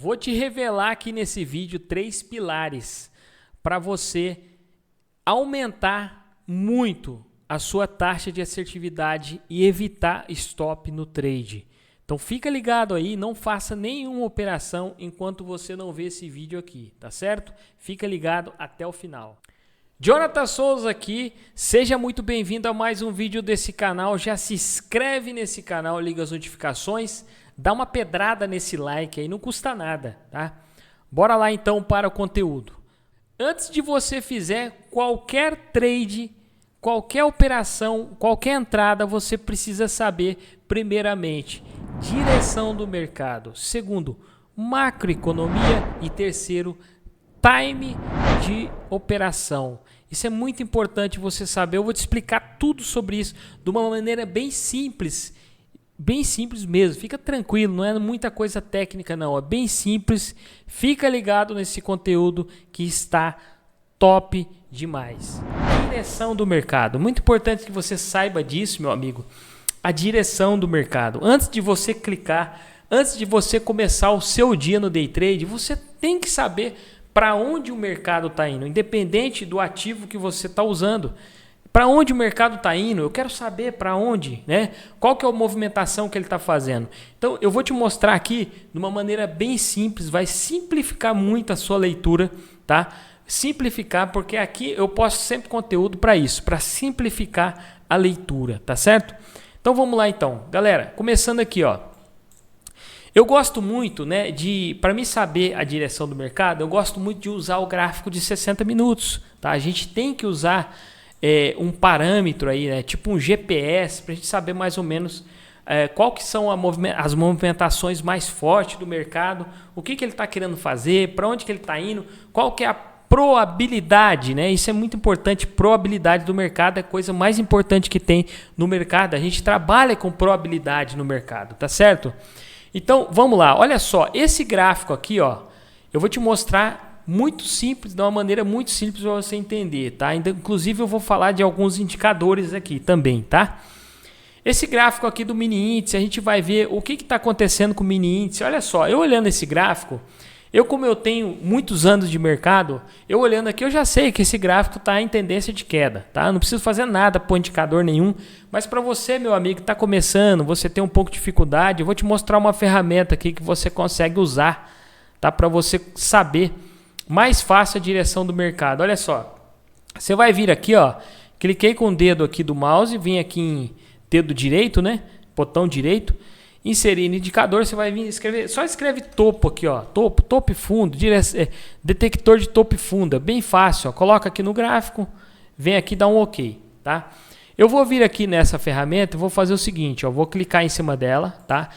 Vou te revelar aqui nesse vídeo 3 pilares para você aumentar muito a sua taxa de assertividade e evitar stop no trade. Então fica ligado aí, não faça nenhuma operação enquanto você não vê esse vídeo aqui, tá certo? Fica ligado até o final. Jonathan Souza aqui, seja muito bem-vindo a mais um vídeo desse canal. Já se inscreve nesse canal, liga as notificações, dá uma pedrada nesse like aí, não custa nada, tá? Bora lá então para o conteúdo. Antes de você fizer qualquer trade, qualquer operação, qualquer entrada, você precisa saber, primeiramente, direção do mercado. Segundo, macroeconomia. E terceiro, time de operação. Isso é muito importante você saber. Eu vou te explicar tudo sobre isso de uma maneira bem simples mesmo. Fica tranquilo, não é muita coisa técnica não, é bem simples. Fica ligado nesse conteúdo que está top demais. Direção do mercado. Muito importante que você saiba disso, meu amigo. A direção do mercado. Antes de você clicar, antes de você começar o seu dia no day trade, você tem que saber para onde o mercado está indo, independente do ativo que você está usando. Para onde o mercado está indo, eu quero saber para onde, né? Qual que é a movimentação que ele está fazendo. Então, eu vou te mostrar aqui de uma maneira bem simples, vai simplificar muito a sua leitura, tá? Simplificar, porque aqui eu posto sempre conteúdo para isso, para simplificar a leitura, tá certo? Então, vamos lá então. Galera, começando aqui, ó. Eu gosto muito, né, para mim saber a direção do mercado, eu gosto muito de usar o gráfico de 60 minutos, tá? A gente tem que usar um parâmetro aí, né, tipo um GPS, para a gente saber mais ou menos qual que são as movimentações mais fortes do mercado, o que ele está querendo fazer, para onde que ele está indo, qual que é a probabilidade, né? Isso é muito importante. Probabilidade do mercado é a coisa mais importante que tem no mercado. A gente trabalha com probabilidade no mercado, tá certo? Então, vamos lá. Olha só, esse gráfico aqui, ó, eu vou te mostrar muito simples, de uma maneira muito simples para você entender, tá? Inclusive, eu vou falar de alguns indicadores aqui também, tá? Esse gráfico aqui do mini índice, a gente vai ver o que está acontecendo com o mini índice. Olha só, eu olhando esse gráfico, como eu tenho muitos anos de mercado, eu olhando aqui, eu já sei que esse gráfico está em tendência de queda, tá? Não preciso fazer nada por indicador nenhum, mas para você, meu amigo, que está começando, você tem um pouco de dificuldade, eu vou te mostrar uma ferramenta aqui que você consegue usar, tá? Para você saber mais fácil a direção do mercado. Olha só, você vai vir aqui, ó, cliquei com o dedo aqui do mouse, vim aqui em dedo direito, né? Botão direito. Inserir no indicador, você vai vir escrever, só escreve topo aqui, ó, topo e fundo, detector de topo e fundo, é bem fácil, ó, coloca aqui no gráfico, vem aqui dar um OK, tá? Eu vou vir aqui nessa ferramenta e vou fazer o seguinte, ó, vou clicar em cima dela, tá?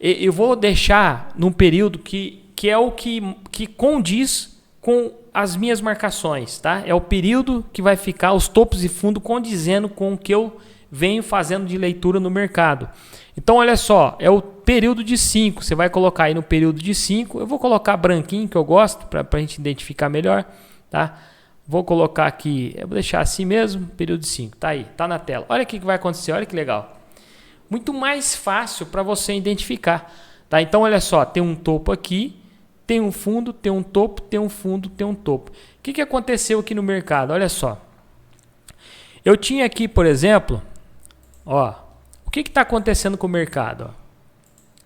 Eu vou deixar num período que é o que condiz com as minhas marcações, tá? É o período que vai ficar os topos e fundo condizendo com o que eu venho fazendo de leitura no mercado. Então, olha só, é o período de 5. Você vai colocar aí no período de 5. Eu vou colocar branquinho, que eu gosto, para a gente identificar melhor. Tá? Vou colocar aqui, eu vou deixar assim mesmo, período de 5. Tá aí, tá na tela. Olha o que vai acontecer, olha que legal. Muito mais fácil para você identificar. Tá? Então, olha só, tem um topo aqui, tem um fundo, tem um topo, tem um fundo, tem um topo. O que aconteceu aqui no mercado? Olha só. Eu tinha aqui, por exemplo, ó, o que está acontecendo com o mercado? Ó?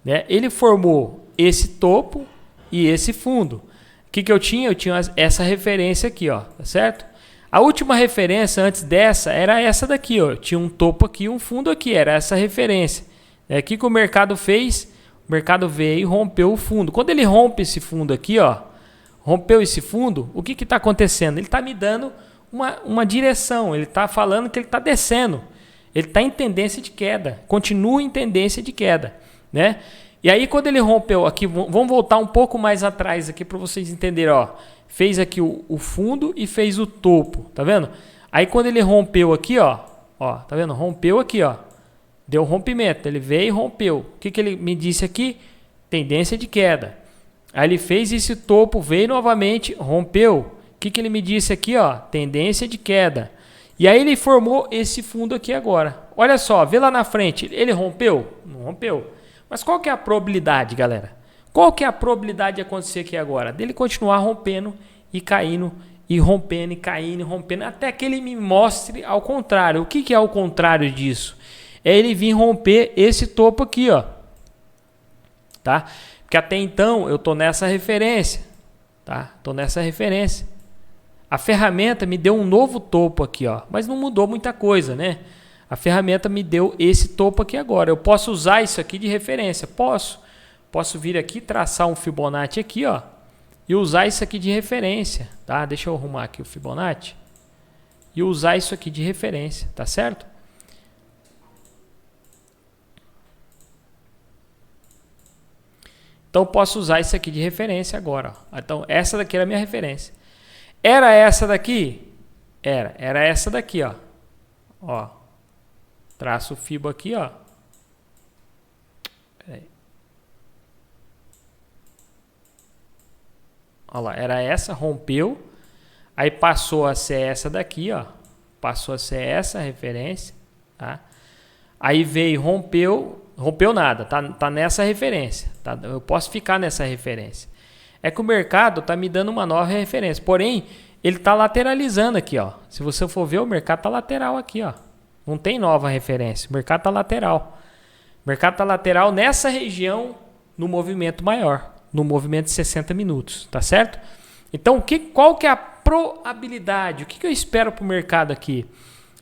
Né? Ele formou esse topo e esse fundo. O que eu tinha? Eu tinha essa referência aqui, ó, tá certo? A última referência antes dessa era essa daqui, ó. Tinha um topo aqui e um fundo aqui, era essa referência. O que o mercado fez? O mercado veio e rompeu o fundo. Quando ele rompe esse fundo aqui, ó, rompeu esse fundo, o que está acontecendo? Ele está me dando uma direção, ele está falando que ele está descendo. Ele está em tendência de queda, continua em tendência de queda, né? E aí quando ele rompeu aqui, vamos voltar um pouco mais atrás aqui para vocês entenderem, ó. Fez aqui o fundo e fez o topo, tá vendo? Aí quando ele rompeu aqui, ó, tá vendo? Rompeu aqui, ó. Deu rompimento, ele veio e rompeu. O que ele me disse aqui? Tendência de queda. Aí ele fez esse topo, veio novamente, rompeu. O que ele me disse aqui, ó? Tendência de queda. E aí ele formou esse fundo aqui agora. Olha só, vê lá na frente, ele rompeu? Não rompeu. Mas qual que é a probabilidade, galera? Qual que é a probabilidade de acontecer aqui agora? Dele continuar rompendo e caindo, e rompendo e caindo e rompendo, até que ele me mostre ao contrário. O que, que é o contrário disso? É ele vir romper esse topo aqui, ó. Tá? Porque até então eu estou nessa referência. Tá? Estou nessa referência. A ferramenta me deu um novo topo aqui, ó, mas não mudou muita coisa, né? A ferramenta me deu esse topo aqui agora. Eu posso usar isso aqui de referência? Posso. Posso vir aqui, traçar um Fibonacci aqui, ó, e usar isso aqui de referência, tá? Deixa eu arrumar aqui o Fibonacci e usar isso aqui de referência, tá certo? Então eu posso usar isso aqui de referência agora, ó. Então essa daqui era a minha referência. Era essa daqui? Era essa daqui, ó. Ó. Traço o Fibo aqui, ó. Peraí. Olha lá, era essa, rompeu. Aí passou a ser essa daqui, ó. Passou a ser essa referência, tá? Aí veio, rompeu nada, tá nessa referência, tá? Eu posso ficar nessa referência. É que o mercado tá me dando uma nova referência, porém, ele tá lateralizando aqui, ó. Se você for ver, o mercado tá lateral aqui, ó. Não tem nova referência, o mercado tá lateral. O mercado tá lateral nessa região no movimento maior, no movimento de 60 minutos, tá certo? Então, qual que é a probabilidade? O que eu espero para o mercado aqui?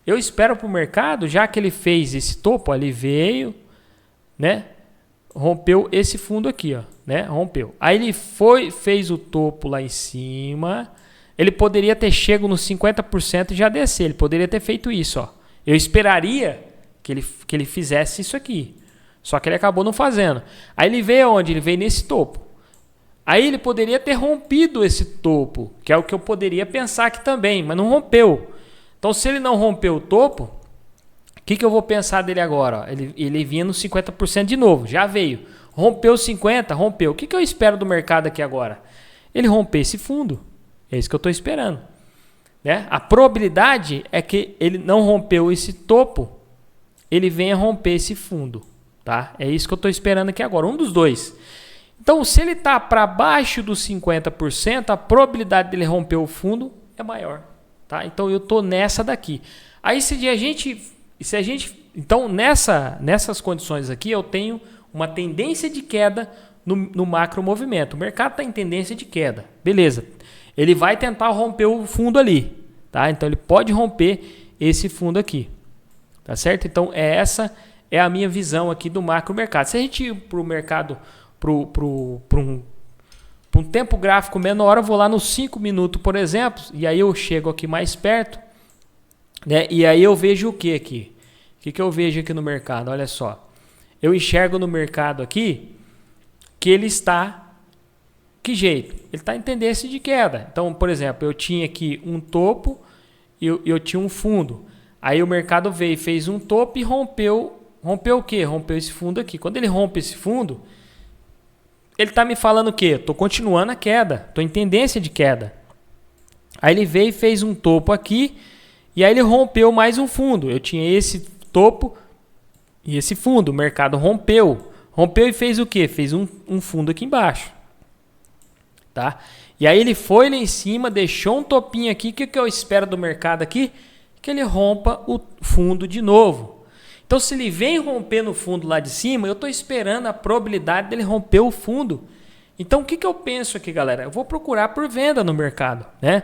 Eu espero para o mercado, já que ele fez esse topo, ali veio, né? Rompeu esse fundo aqui, ó, né? Rompeu. Aí ele fez o topo lá em cima. Ele poderia ter chegado nos 50% e já descer. Ele poderia ter feito isso, ó. Eu esperaria que ele fizesse isso aqui. Só que ele acabou não fazendo. Aí ele veio onde? Ele veio nesse topo. Aí ele poderia ter rompido esse topo, que é o que eu poderia pensar aqui também, mas não rompeu. Então, se ele não rompeu o topo, o que eu vou pensar dele agora? Ó, ele vinha nos 50% de novo, já veio. Rompeu 50%, rompeu. O que eu espero do mercado aqui agora? Ele romper esse fundo. É isso que eu estou esperando. Né? A probabilidade é que ele não rompeu esse topo, ele venha romper esse fundo. Tá? É isso que eu estou esperando aqui agora, um dos dois. Então, se ele está para baixo dos 50%, a probabilidade dele romper o fundo é maior. Tá? Então, eu estou nessa daqui. Aí, então, nessas condições aqui, eu tenho uma tendência de queda no macro movimento. O mercado está em tendência de queda. Beleza. Ele vai tentar romper o fundo ali. Tá? Então, ele pode romper esse fundo aqui. Tá certo? Então, essa é a minha visão aqui do macro mercado. Se a gente ir para o mercado, para um tempo gráfico menor, eu vou lá nos 5 minutos, por exemplo, e aí eu chego aqui mais perto, né? E aí eu vejo o que aqui? O que eu vejo aqui no mercado? Olha só. Eu enxergo no mercado aqui que ele está... Que jeito? Ele está em tendência de queda. Então, por exemplo, eu tinha aqui um topo e eu tinha um fundo. Aí o mercado veio e fez um topo e rompeu. Rompeu o quê? Rompeu esse fundo aqui. Quando ele rompe esse fundo, ele está me falando o quê? Estou continuando a queda. Estou em tendência de queda. Aí ele veio e fez um topo aqui. E aí ele rompeu mais um fundo. Eu tinha esse topo e esse fundo. O mercado rompeu. Rompeu e fez o quê? Fez um fundo aqui embaixo. Tá? E aí ele foi lá em cima, deixou um topinho aqui. O que eu espero do mercado aqui? Que ele rompa o fundo de novo. Então, se ele vem romper no fundo lá de cima, eu estou esperando a probabilidade dele romper o fundo. Então, o que eu penso aqui, galera? Eu vou procurar por venda no mercado, né?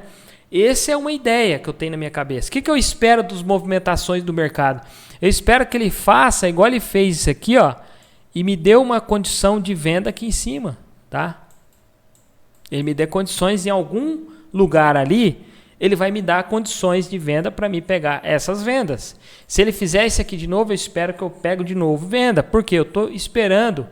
Essa é uma ideia que eu tenho na minha cabeça. O que eu espero das movimentações do mercado? Eu espero que ele faça igual ele fez isso aqui, ó, e me dê uma condição de venda aqui em cima, tá? Ele me dê condições em algum lugar ali, ele vai me dar condições de venda para me pegar essas vendas. Se ele fizer isso aqui de novo, eu espero que eu pegue de novo venda. Porque eu estou esperando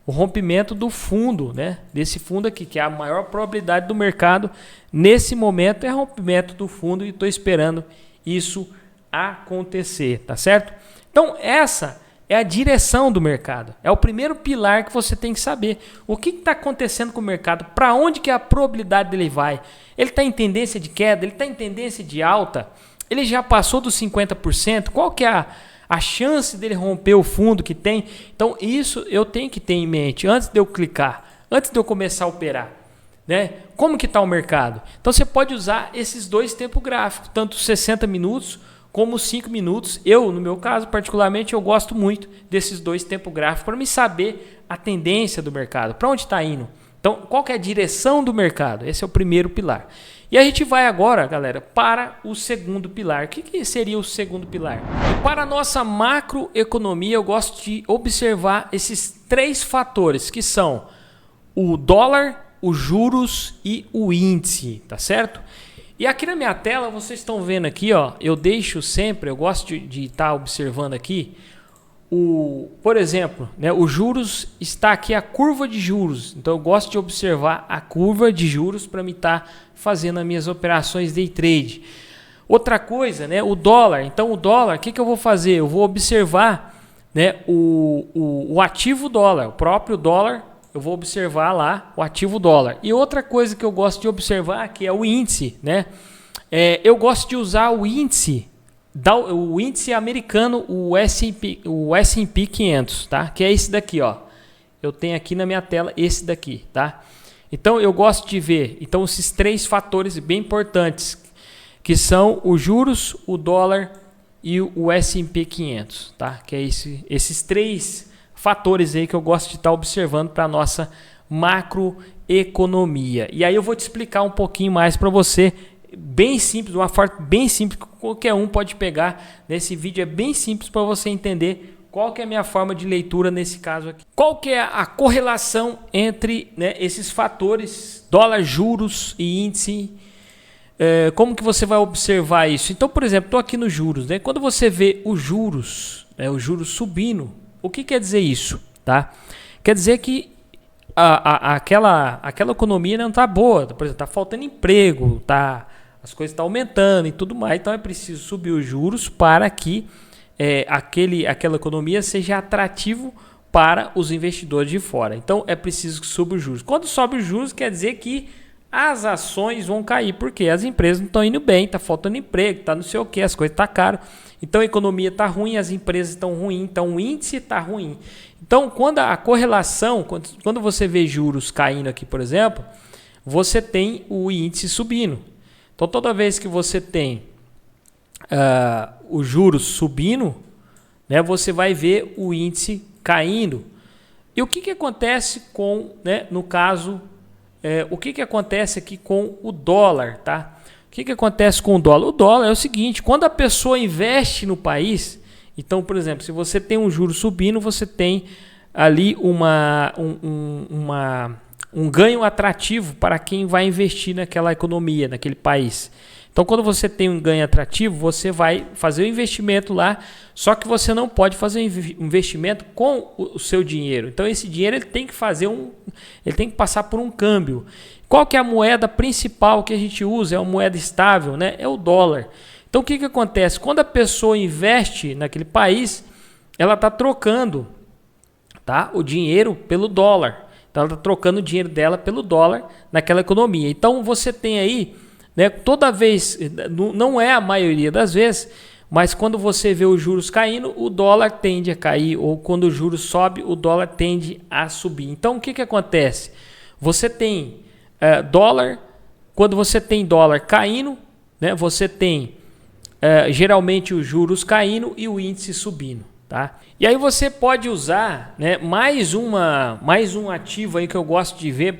o rompimento do fundo, né? Desse fundo aqui, que é a maior probabilidade do mercado. Nesse momento é rompimento do fundo e estou esperando isso acontecer, tá certo? Então essa é a direção do mercado. É o primeiro pilar que você tem que saber. O que está acontecendo com o mercado? Para onde que a probabilidade dele vai? Ele está em tendência de queda? Ele está em tendência de alta? Ele já passou dos 50%? Qual que é a chance dele romper o fundo que tem? Então isso eu tenho que ter em mente antes de eu clicar antes de eu começar a operar, né? Como que está o mercado? Então você pode usar esses dois tempos gráficos, tanto 60 minutos como 5 minutos. Eu, no meu caso, particularmente, eu gosto muito desses dois tempos gráficos para me saber a tendência do mercado, para onde está indo. Então, qual que é a direção do mercado? Esse é o primeiro pilar. E a gente vai agora, galera, para o segundo pilar. O que seria o segundo pilar? Para a nossa macroeconomia, eu gosto de observar esses 3 fatores, que são o dólar, os juros e o índice, tá certo? E aqui na minha tela, vocês estão vendo aqui, ó, eu deixo sempre, eu gosto de estar observando aqui, por exemplo, né, os juros, está aqui a curva de juros. Então eu gosto de observar a curva de juros para me estar fazendo as minhas operações day trade. Outra coisa, né, o dólar. Então o dólar, o que eu vou fazer? Eu vou observar, né, o ativo dólar, o próprio dólar. Eu vou observar lá o ativo dólar. E outra coisa que eu gosto de observar que é o índice, né? Eu gosto de usar o índice americano, o S&P 500, tá? Que é esse daqui, ó. Eu tenho aqui na minha tela esse daqui, tá? Então eu gosto de ver, então esses 3 fatores bem importantes, que são os juros, o dólar e o S&P 500, tá? Que é esses 3 fatores aí que eu gosto de estar observando para a nossa macroeconomia. E aí eu vou te explicar um pouquinho mais para você, bem simples, uma forma bem simples que qualquer um pode pegar. Nesse vídeo é bem simples para você entender qual que é a minha forma de leitura nesse caso aqui. Qual que é a correlação entre, né, esses fatores, dólar, juros e índice? Como que você vai observar isso? Então, por exemplo, estou aqui nos juros, né? Quando você vê os juros, né, os juros subindo, o que quer dizer isso? Tá? Quer dizer que aquela economia não está boa, por exemplo, está faltando emprego, as coisas estão aumentando e tudo mais, então é preciso subir os juros para que aquela economia seja atrativo para os investidores de fora. Então é preciso que suba os juros. Quando sobe os juros, quer dizer que as ações vão cair, porque as empresas não estão indo bem, está faltando emprego, está não sei o que, as coisas estão caras. Então a economia está ruim, as empresas estão ruins, então o índice está ruim. Então quando a correlação, quando você vê juros caindo aqui, por exemplo, você tem o índice subindo. Então toda vez que você tem os juros subindo, né, você vai ver o índice caindo. E o que acontece com, né, no caso, o que acontece aqui com o dólar, tá? O que acontece com o dólar? O dólar é o seguinte, quando a pessoa investe no país, então, por exemplo, se você tem um juro subindo, você tem ali um ganho atrativo para quem vai investir naquela economia, naquele país. Então, quando você tem um ganho atrativo, você vai fazer o investimento lá, só que você não pode fazer investimento com o seu dinheiro. Então, esse dinheiro ele tem que ele tem que passar por um câmbio. Qual que é a moeda principal que a gente usa? É uma moeda estável, né? É o dólar. Então, o que acontece? Quando a pessoa investe naquele país, ela está trocando, tá, o dinheiro pelo dólar. Então, ela está trocando o dinheiro dela pelo dólar naquela economia. Então, você tem aí, né, toda vez, não é a maioria das vezes, mas quando você vê os juros caindo, o dólar tende a cair, ou quando o juros sobe, o dólar tende a subir. Então, o que acontece? Você tem dólar, quando você tem dólar caindo, né, você tem geralmente os juros caindo e o índice subindo, tá? E aí você pode usar, né, mais um ativo aí que eu gosto de ver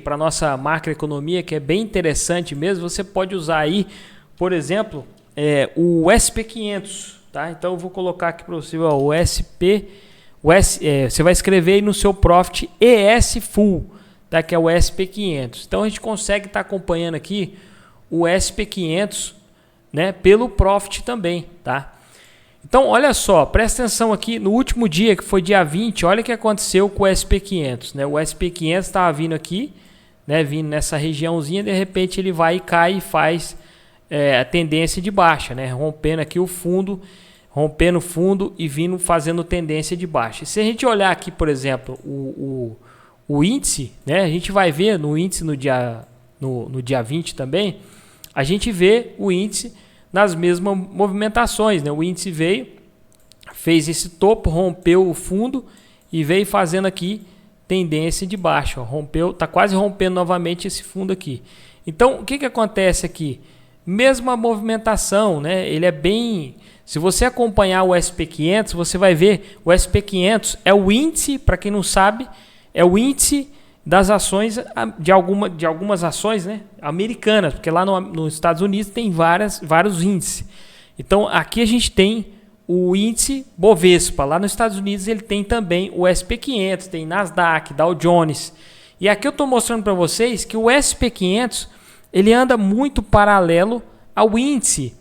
para nossa macroeconomia, que é bem interessante mesmo. Você pode usar aí, por exemplo, o SP 500, tá? Então eu vou colocar aqui para você, ó, você vai escrever aí no seu Profit ES Full, tá? Que é o SP 500. Então a gente consegue estar acompanhando aqui o SP 500, né, pelo Profit também, tá? Então, olha só, presta atenção aqui, no último dia, que foi dia 20, olha o que aconteceu com o SP500, né? O SP500 estava vindo aqui, né, vindo nessa regiãozinha, de repente ele vai e cai e faz a tendência de baixa, né? Rompendo aqui o fundo, rompendo o fundo e vindo fazendo tendência de baixa. Se a gente olhar aqui, por exemplo, o índice, né, a gente vai ver no índice no dia 20 também, a gente vê o índice nas mesmas movimentações, né? O índice veio, fez esse topo, rompeu o fundo e veio fazendo aqui, tendência de baixa, ó, rompeu, tá quase rompendo novamente esse fundo aqui. Então, o que acontece aqui? Mesma movimentação, né? Ele é bem... Se você acompanhar o SP500, você vai ver o SP500 é o índice, para quem não sabe, é o índice das ações de algumas ações, né, americanas, porque lá nos Estados Unidos tem vários índices. Então, aqui a gente tem o índice Bovespa. Lá nos Estados Unidos ele tem também o SP500, tem Nasdaq, Dow Jones. E aqui eu estou mostrando para vocês que o SP500 ele anda muito paralelo ao índice.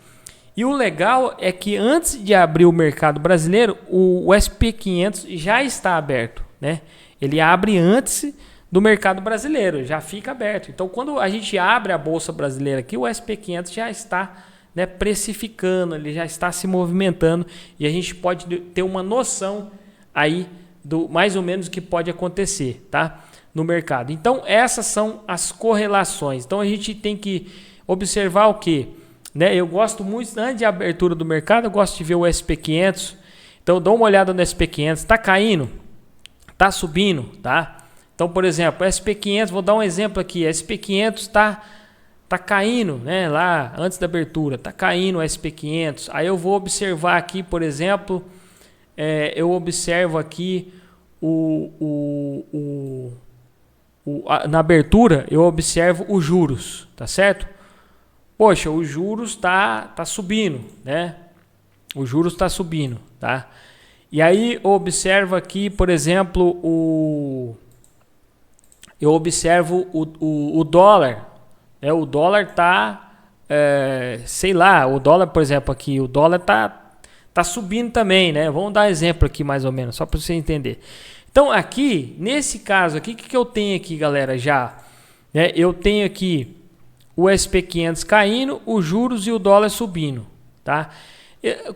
E o legal é que antes de abrir o mercado brasileiro, o SP500 já está aberto, né? Ele abre antes do mercado brasileiro, já fica aberto. Então, quando a gente abre a bolsa brasileira aqui, o SP500 já está, né, precificando, ele já está se movimentando e a gente pode ter uma noção aí do mais ou menos o que pode acontecer, tá, no mercado. Então, essas são as correlações. Então, a gente tem que observar o quê? Né, eu gosto muito, antes de abertura do mercado, eu gosto de ver o SP500. Então, dou uma olhada no SP500. Está caindo? Está subindo? Tá? Então, por exemplo, SP500, vou dar um exemplo aqui. SP500 está caindo, né, lá antes da abertura. Está caindo o SP500. Aí eu vou observar aqui, por exemplo, eu observo aqui na abertura, eu observo os juros, tá certo? Poxa, os juros tá subindo, né? Os juros tá subindo, tá? E aí eu observo aqui, por exemplo, eu observo o dólar, né? O dólar tá, sei lá, o dólar, por exemplo, aqui, o dólar tá subindo também, né? Vamos dar exemplo aqui mais ou menos, só para você entender. Então aqui, nesse caso aqui, o que eu tenho aqui, galera, já? Né? Eu tenho aqui o SP500 caindo, os juros e o dólar subindo, tá?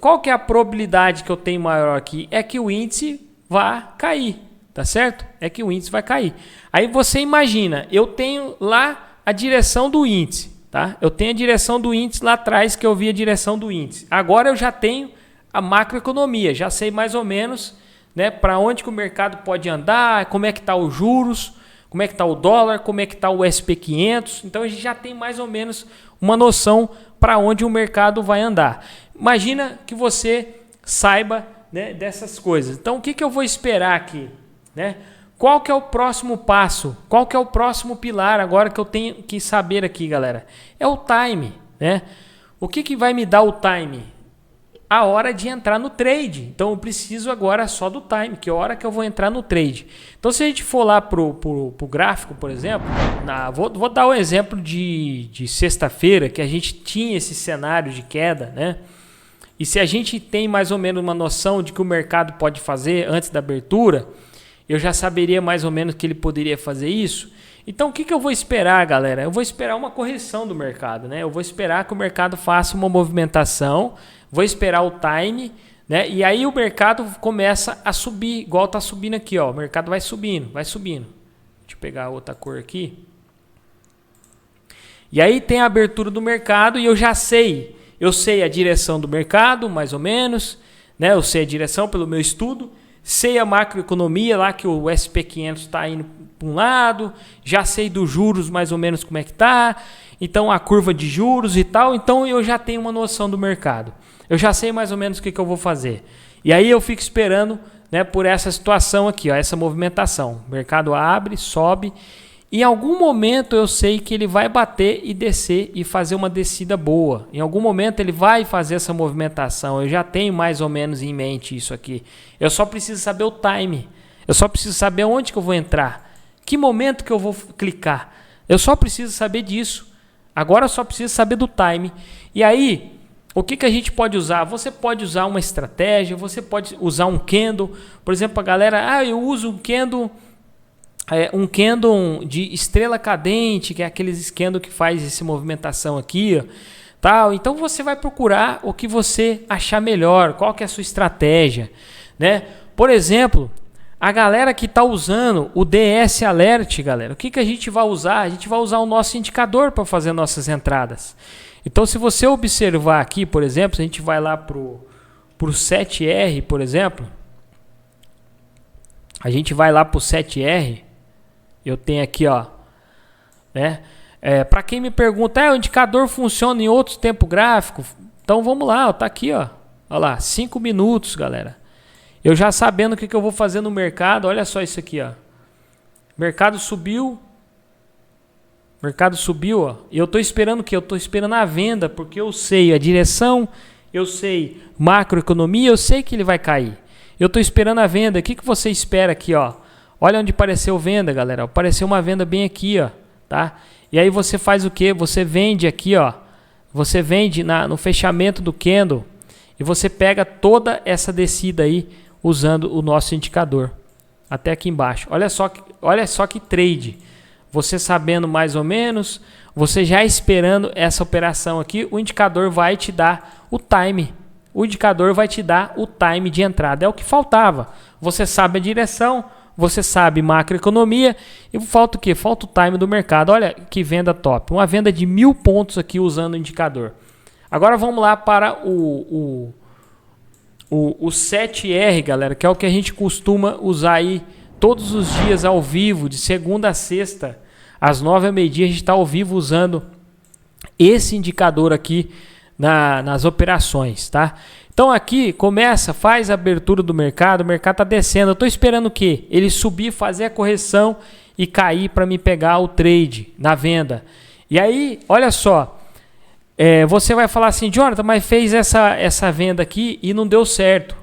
Qual que é a probabilidade que eu tenho maior aqui? É que o índice vai cair, tá certo? É que o índice vai cair. Aí você imagina, eu tenho lá a direção do índice, tá? Eu tenho a direção do índice lá atrás, que eu vi a direção do índice. Agora eu já tenho a macroeconomia, já sei mais ou menos, né, para onde que o mercado pode andar, como é que tá os juros, como é que está o dólar, como é que está o SP500. Então a gente já tem mais ou menos uma noção para onde o mercado vai andar. Imagina que você saiba, né, dessas coisas. Então o que eu vou esperar aqui? Né? Qual que é o próximo passo? Qual que é o próximo pilar agora que eu tenho que saber aqui, galera? É o time. Né? O que vai me dar o time? A hora de entrar no trade. Então eu preciso agora só do time, que é a hora que eu vou entrar no trade. Então se a gente for lá pro gráfico, por exemplo, vou dar um exemplo de sexta-feira, que a gente tinha esse cenário de queda, né? E se a gente tem mais ou menos uma noção de que o mercado pode fazer antes da abertura, eu já saberia mais ou menos que ele poderia fazer isso. Então o que eu vou esperar, galera? Eu vou esperar uma correção do mercado, né? Eu vou esperar que o mercado faça uma movimentação, vou esperar o time, né? E aí o mercado começa a subir, igual tá subindo aqui, ó. O mercado vai subindo, vai subindo. Deixa eu pegar outra cor aqui. E aí tem a abertura do mercado e eu já sei. Eu sei a direção do mercado, mais ou menos, né? Eu sei a direção pelo meu estudo. Sei a macroeconomia lá, que o SP500 está indo para um lado. Já sei dos juros mais ou menos como é que tá. Então a curva de juros e tal. Então eu já tenho uma noção do mercado. Eu já sei mais ou menos o que eu vou fazer. E aí eu fico esperando, né, por essa situação aqui, ó, essa movimentação. O mercado abre, sobe. Em algum momento eu sei que ele vai bater e descer e fazer uma descida boa. Em algum momento ele vai fazer essa movimentação. Eu já tenho mais ou menos em mente isso aqui. Eu só preciso saber o time. Eu só preciso saber onde que eu vou entrar. Que momento que eu vou clicar. Eu só preciso saber disso. Agora eu só preciso saber do time. E aí, o que a gente pode usar? Você pode usar uma estratégia, você pode usar um candle. Por exemplo, a galera, eu uso um candle de estrela cadente, que é aqueles candle que faz essa movimentação aqui, ó, tal. Então você vai procurar o que você achar melhor, qual que é a sua estratégia, né? Por exemplo, a galera que está usando o DS Alert, galera, o que a gente vai usar? A gente vai usar o nosso indicador para fazer nossas entradas. Então, se você observar aqui, por exemplo, se a gente vai lá pro 7R, por exemplo, A gente vai lá para o 7R. Eu tenho aqui, ó, né? Para quem me pergunta, o indicador funciona em outros tempos gráficos? Então vamos lá, ó, tá aqui, ó. Olha lá, 5 minutos, galera. Eu já sabendo o que eu vou fazer no mercado, olha só isso aqui, ó. Mercado subiu. Mercado subiu, ó. E eu tô esperando o quê? Eu tô esperando a venda, porque eu sei a direção, eu sei macroeconomia, eu sei que ele vai cair. Eu tô esperando a venda. O que você espera aqui, ó? Olha onde apareceu venda, galera. Apareceu uma venda bem aqui, ó, tá? E aí você faz o quê? Você vende aqui, ó. Você vende no fechamento do candle e você pega toda essa descida aí usando o nosso indicador. Até aqui embaixo. Olha só que trade. Você sabendo mais ou menos, você já esperando essa operação aqui, o indicador vai te dar o time. O indicador vai te dar o time de entrada. É o que faltava. Você sabe a direção, você sabe macroeconomia e falta o quê? Falta o time do mercado. Olha que venda top. Uma venda de 1000 pontos aqui usando o indicador. Agora vamos lá para o 7R, galera, que é o que a gente costuma usar aí todos os dias ao vivo, de segunda a sexta, às 9 ao meio-dia, a gente está ao vivo usando esse indicador aqui nas operações, tá? Então aqui começa, faz a abertura do mercado, o mercado está descendo, eu estou esperando o quê? Ele subir, fazer a correção e cair para me pegar o trade na venda. E aí, olha só, você vai falar assim, Jonathan, mas fez essa venda aqui e não deu certo.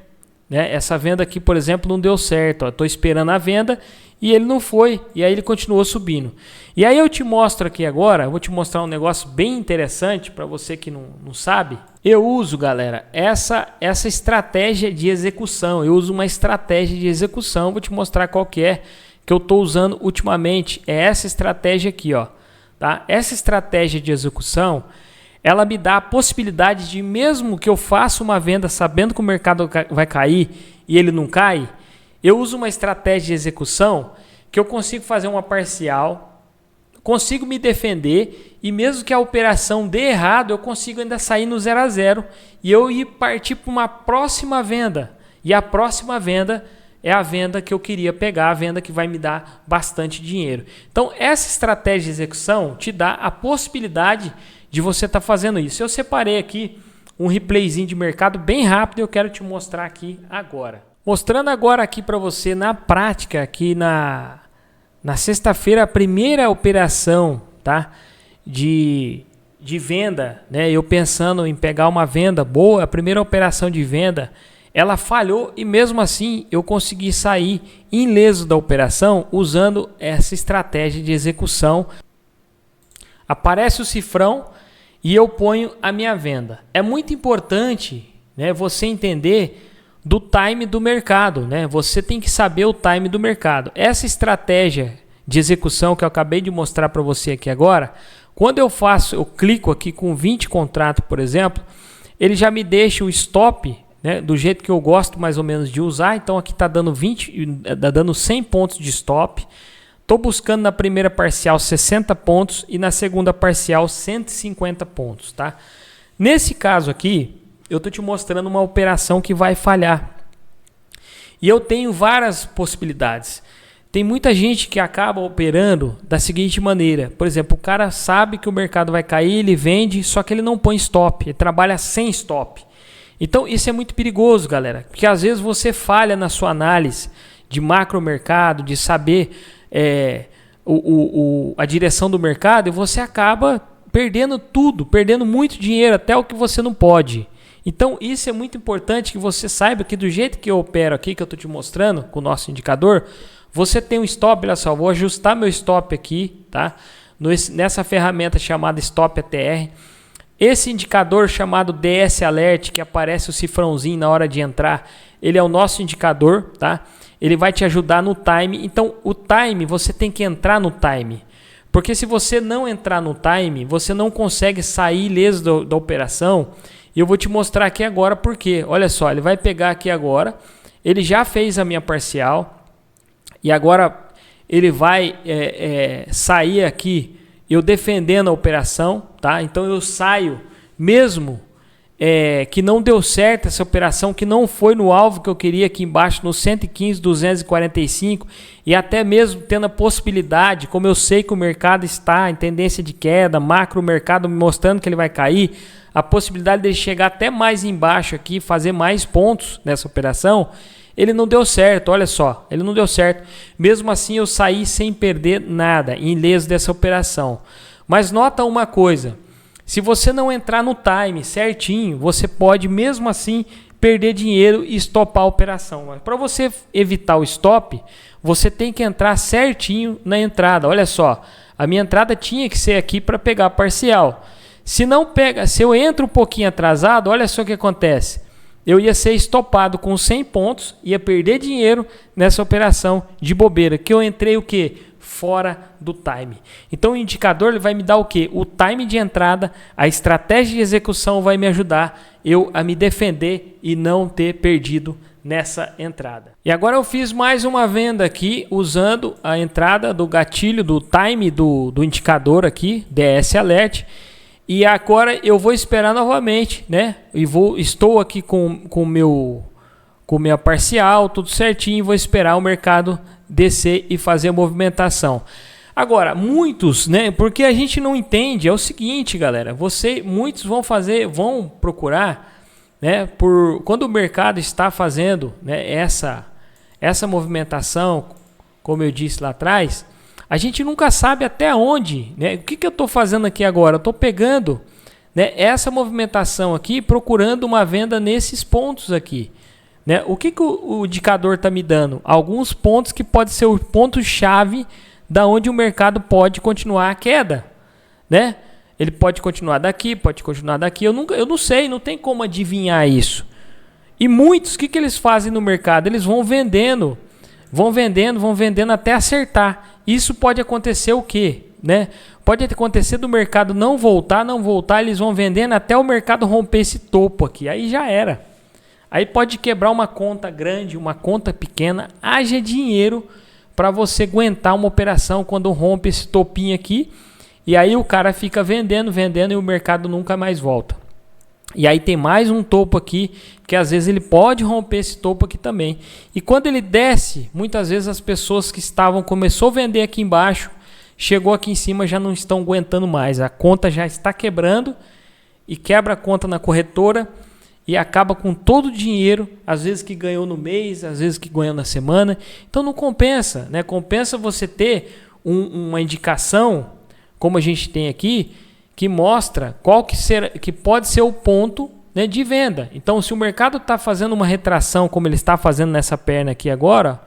Né? Essa venda aqui, por exemplo, não deu certo. Estou esperando a venda e ele não foi. E aí ele continuou subindo. E aí eu te mostro aqui agora, eu vou te mostrar um negócio bem interessante para você que não sabe. Eu uso, galera, essa estratégia de execução. Eu uso uma estratégia de execução. Vou te mostrar qual que é que eu estou usando ultimamente. É essa estratégia aqui, ó. Tá? Essa estratégia de execução, ela me dá a possibilidade de, mesmo que eu faça uma venda sabendo que o mercado vai cair e ele não cai, eu uso uma estratégia de execução que eu consigo fazer uma parcial, consigo me defender e mesmo que a operação dê errado, eu consigo ainda sair no 0 a 0 e eu ir partir para uma próxima venda. E a próxima venda é a venda que eu queria pegar, a venda que vai me dar bastante dinheiro. Então, essa estratégia de execução te dá a possibilidade de você estar fazendo isso. Eu separei aqui um replayzinho de mercado bem rápido e eu quero te mostrar aqui agora. Mostrando agora aqui para você na prática, aqui na sexta-feira, a primeira operação, tá? de venda, né? Eu pensando em pegar uma venda boa, a primeira operação de venda, ela falhou e mesmo assim eu consegui sair ileso da operação usando essa estratégia de execução. Aparece o cifrão e eu ponho a minha venda. É muito importante, né, você entender do time do mercado, né? Você tem que saber o time do mercado. Essa estratégia de execução que eu acabei de mostrar para você aqui agora, quando eu clico aqui com 20 contratos, por exemplo, ele já me deixa o stop, né, do jeito que eu gosto mais ou menos de usar. Então aqui está dando 100 pontos de stop. Estou buscando na primeira parcial 60 pontos e na segunda parcial 150 pontos, tá? Nesse caso aqui, eu estou te mostrando uma operação que vai falhar. E eu tenho várias possibilidades. Tem muita gente que acaba operando da seguinte maneira. Por exemplo, o cara sabe que o mercado vai cair, ele vende, só que ele não põe stop, ele trabalha sem stop. Então isso é muito perigoso, galera, porque às vezes você falha na sua análise de macro mercado, de saber a direção do mercado, e você acaba perdendo tudo, perdendo muito dinheiro, até o que você não pode. Então isso é muito importante que você saiba que do jeito que eu opero aqui, que eu estou te mostrando com o nosso indicador, você tem um stop. Olha só, vou ajustar meu stop aqui, tá? Nessa ferramenta chamada Stop ATR. Esse indicador chamado DS Alert, que aparece o cifrãozinho na hora de entrar, ele é o nosso indicador, tá? Ele vai te ajudar no time. Então, o time, você tem que entrar no time. Porque se você não entrar no time, você não consegue sair ileso da operação. E eu vou te mostrar aqui agora por quê. Olha só, ele vai pegar aqui agora. Ele já fez a minha parcial. E agora ele vai sair aqui, eu defendendo a operação, tá? Então eu saio mesmo que não deu certo essa operação, que não foi no alvo que eu queria aqui embaixo, no 115,245, e até mesmo tendo a possibilidade, como eu sei que o mercado está em tendência de queda, macro mercado me mostrando que ele vai cair, a possibilidade de ele chegar até mais embaixo aqui, fazer mais pontos nessa operação, ele não deu certo, olha só, ele não deu certo. Mesmo assim eu saí sem perder nada, ileso dessa operação. Mas nota uma coisa, se você não entrar no time certinho, você pode mesmo assim perder dinheiro e estopar a operação. Para você evitar o stop, você tem que entrar certinho na entrada. Olha só, a minha entrada tinha que ser aqui para pegar parcial. Se eu entro um pouquinho atrasado, olha só o que acontece. Eu ia ser estopado com 100 pontos, ia perder dinheiro nessa operação de bobeira, que eu entrei o quê? Fora do time. Então o indicador ele vai me dar o quê? O time de entrada, a estratégia de execução vai me ajudar eu a me defender e não ter perdido nessa entrada. E agora eu fiz mais uma venda aqui usando a entrada do gatilho do time do indicador aqui, DS Alert. E agora eu vou esperar novamente, né? Estou aqui com minha parcial, tudo certinho, vou esperar o mercado descer e fazer a movimentação. Agora, muitos, né? Porque a gente não entende, é o seguinte, galera, muitos vão procurar, né? Quando o mercado está fazendo, né, essa movimentação, como eu disse lá atrás, a gente nunca sabe até onde, né? O que eu estou fazendo aqui agora? Eu estou pegando, né, essa movimentação aqui, procurando uma venda nesses pontos aqui. Né? O que o indicador está me dando? Alguns pontos que pode ser o ponto-chave da onde o mercado pode continuar a queda. Né? Ele pode continuar daqui, pode continuar daqui. Eu não sei, não tem como adivinhar isso. E muitos, o que eles fazem no mercado? Eles vão vendendo até acertar. Isso pode acontecer o quê? Né? Pode acontecer do mercado não voltar, eles vão vendendo até o mercado romper esse topo aqui. Aí já era. Aí pode quebrar uma conta grande, uma conta pequena, haja dinheiro para você aguentar uma operação quando rompe esse topinho aqui. E aí o cara fica vendendo e o mercado nunca mais volta. E aí tem mais um topo aqui, que às vezes ele pode romper esse topo aqui também. E quando ele desce, muitas vezes as pessoas que começou a vender aqui embaixo, chegou aqui em cima, já não estão aguentando mais. A conta já está quebrando e quebra a conta na corretora. E acaba com todo o dinheiro, às vezes que ganhou no mês, às vezes que ganhou na semana. Então não compensa, né? Compensa você ter uma indicação, como a gente tem aqui, que mostra que pode ser o ponto, né, de venda. Então se o mercado está fazendo uma retração, como ele está fazendo nessa perna aqui agora,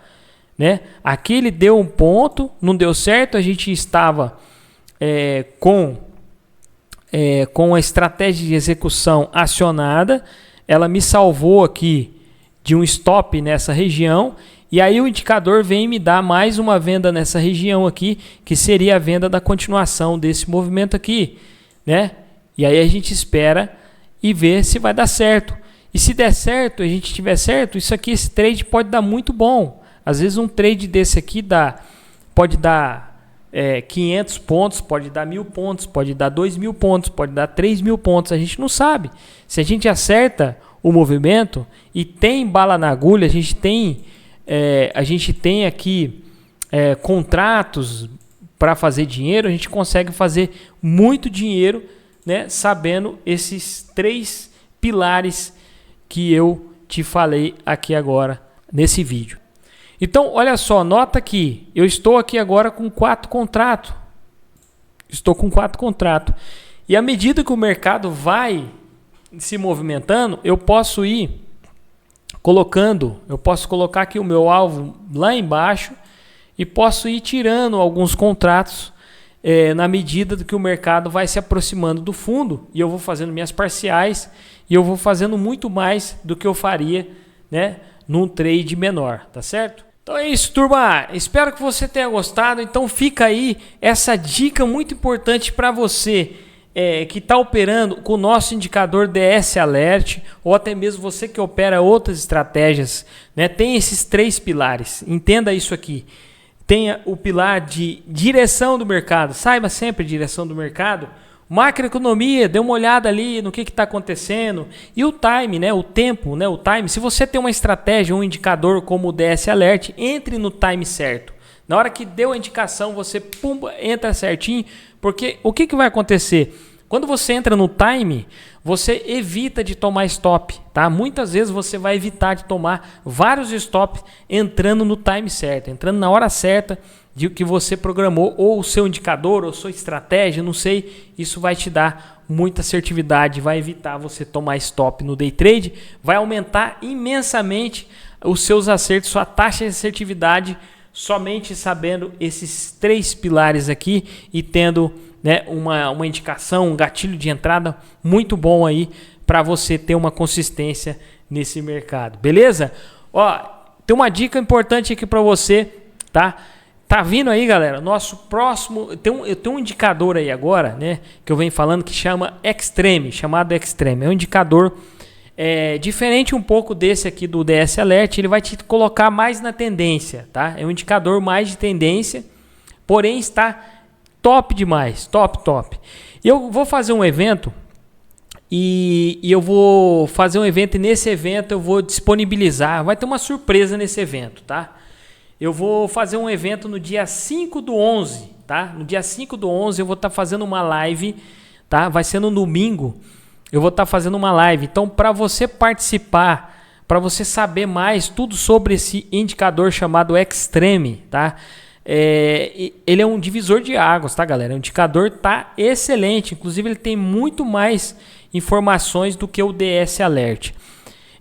né? Aqui ele deu um ponto, não deu certo, a gente estava com a estratégia de execução acionada. Ela me salvou aqui de um stop nessa região. E aí o indicador vem me dar mais uma venda nessa região aqui, que seria a venda da continuação desse movimento aqui, né? E aí a gente espera e vê se vai dar certo. E se der certo, a gente tiver certo, esse trade pode dar muito bom. Às vezes um trade desse aqui pode dar 500 pontos, pode dar 1.000 pontos, pode dar 2.000 pontos, pode dar 3.000 pontos, a gente não sabe. Se a gente acerta o movimento e tem bala na agulha, a gente tem aqui contratos para fazer dinheiro, a gente consegue fazer muito dinheiro, né, sabendo esses 3 pilares que eu te falei aqui agora nesse vídeo. Então, olha só, nota que eu estou aqui agora com 4 contratos. Estou com 4 contratos. E à medida que o mercado vai se movimentando, eu posso colocar aqui o meu alvo lá embaixo e posso ir tirando alguns contratos na medida que o mercado vai se aproximando do fundo, e eu vou fazendo minhas parciais e eu vou fazendo muito mais do que eu faria, né, num trade menor, tá certo? Então é isso, turma. Espero que você tenha gostado. Então fica aí essa dica muito importante para você que está operando com o nosso indicador DS Alert, ou até mesmo você que opera outras estratégias, né? Tem esses 3 pilares. Entenda isso aqui. Tenha o pilar de direção do mercado. Saiba sempre a direção do mercado. Macroeconomia, dê uma olhada ali no que está acontecendo. E o time, né? O tempo, né? O time. Se você tem uma estratégia, um indicador como o DS Alert, entre no time certo. Na hora que deu a indicação, você pumba, entra certinho. Porque o que vai acontecer? Quando você entra no time, você evita de tomar stop, tá? Muitas vezes você vai evitar de tomar vários stops entrando no time certo, entrando na hora certa de que você programou, ou o seu indicador, ou sua estratégia, não sei. Isso vai te dar muita assertividade, vai evitar você tomar stop no day trade, vai aumentar imensamente os seus acertos, sua taxa de assertividade, somente sabendo esses 3 pilares aqui e tendo, né, uma indicação, um gatilho de entrada muito bom aí para você ter uma consistência nesse mercado, beleza? Ó, tem uma dica importante aqui para você, tá? Tá vindo aí, galera, nosso próximo, eu tenho um indicador aí agora, né, que eu venho falando que chama Extreme, chamado Extreme. É um indicador diferente um pouco desse aqui do DS Alert, ele vai te colocar mais na tendência, tá? É um indicador mais de tendência, porém está top demais, top. Eu vou fazer um evento e eu vou fazer um evento, e nesse evento eu vou disponibilizar, vai ter uma surpresa nesse evento, tá? Eu vou fazer um evento no dia 5/11, tá? No dia 5/11 eu vou estar fazendo uma live, tá? Vai ser no domingo, eu vou estar fazendo uma live. Então, para você participar, para você saber mais tudo sobre esse indicador chamado Extreme, tá? Ele é um divisor de águas, tá, galera? O indicador tá excelente, inclusive ele tem muito mais informações do que o DS Alert.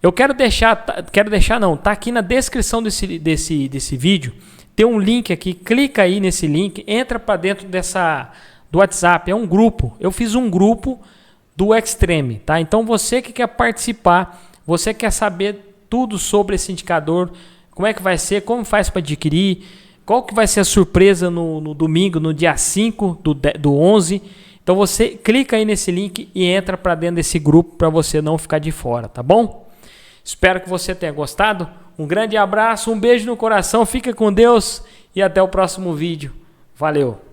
Eu quero deixar, tá aqui na descrição desse vídeo, tem um link aqui, clica aí nesse link, entra para dentro do WhatsApp, é um grupo, eu fiz um grupo do Extreme, tá? Então você que quer participar, você quer saber tudo sobre esse indicador, como é que vai ser, como faz para adquirir, qual que vai ser a surpresa no domingo, no dia 5 do 11, então você clica aí nesse link e entra para dentro desse grupo para você não ficar de fora, tá bom? Espero que você tenha gostado. Um grande abraço, um beijo no coração, fica com Deus e até o próximo vídeo. Valeu!